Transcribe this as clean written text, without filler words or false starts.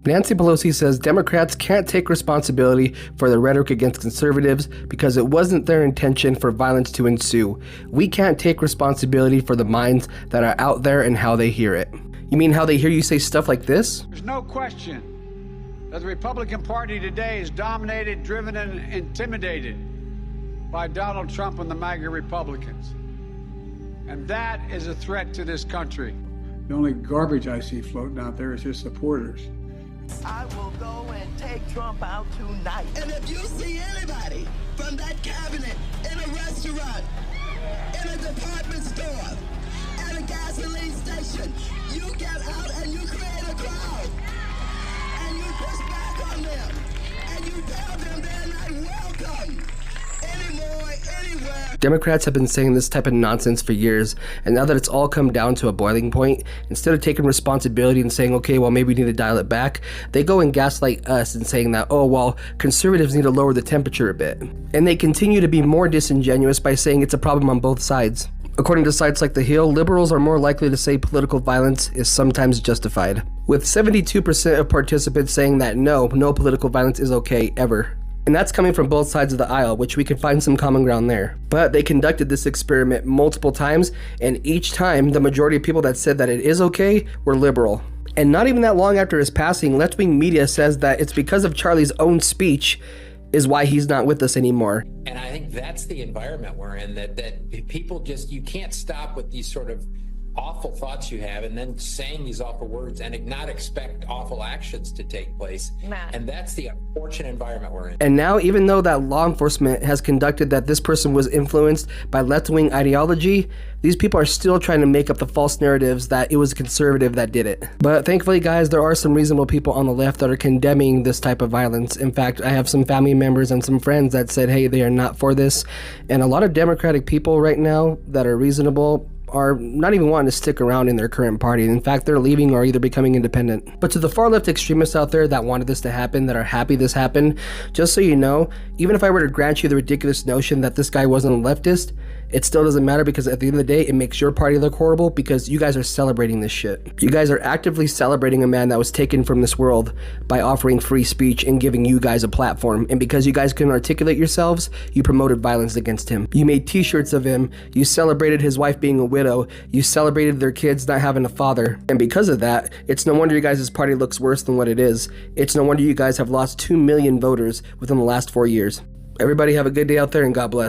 Nancy Pelosi says Democrats can't take responsibility for the rhetoric against conservatives because it wasn't their intention for violence to ensue. We can't take responsibility for the minds that are out there and how they hear it. You mean how they hear you say stuff like this? There's no question that the Republican Party today is dominated, driven, and intimidated by Donald Trump and the MAGA Republicans. And that is a threat to this country. The only garbage I see floating out there is his supporters. I will go and take Trump out tonight. And if you see anybody from that cabinet in a restaurant, in a department store, at a gasoline station, you get out and you create a crowd. And you push back on them. And you tell them they're not welcome anymore, anywhere. Democrats have been saying this type of nonsense for years, and now that it's all come down to a boiling point, instead of taking responsibility and saying, okay, well, maybe we need to dial it back, they go and gaslight us and saying that, oh, well, conservatives need to lower the temperature a bit. And they continue to be more disingenuous by saying it's a problem on both sides. According to sites like The Hill, liberals are more likely to say political violence is sometimes justified, with 72% of participants saying that no political violence is okay, ever. And that's coming from both sides of the aisle, which we can find some common ground there. But they conducted this experiment multiple times, and each time, the majority of people that said that it is okay were liberal. And not even that long after his passing, left-wing media says that it's because of Charlie's own speech is why he's not with us anymore. And I think that's the environment we're in, that people just, you can't stop with these sort of awful thoughts you have and then saying these awful words and not expect awful actions to take place. And that's the unfortunate environment we're in. And now, even though that law enforcement has conducted that this person was influenced by left-wing ideology, these people are still trying to make up the false narratives that it was a conservative that did it. But thankfully, guys, there are some reasonable people on the left that are condemning this type of violence. In fact, I have some family members and some friends that said, hey, they are not for this. And a lot of Democratic people right now that are reasonable are not even wanting to stick around in their current party. In fact, they're leaving or either becoming independent. But to the far left extremists out there that wanted this to happen, that are happy this happened, just so you know, even if I were to grant you the ridiculous notion that this guy wasn't a leftist, it still doesn't matter, because at the end of the day, it makes your party look horrible because you guys are celebrating this shit. You guys are actively celebrating a man that was taken from this world by offering free speech and giving you guys a platform. And because you guys couldn't articulate yourselves, you promoted violence against him. You made t-shirts of him. You celebrated his wife being a widow. You celebrated their kids not having a father. And because of that, it's no wonder you guys' party looks worse than what it is. It's no wonder you guys have lost 2 million voters within the last 4 years. Everybody have a good day out there, and God bless.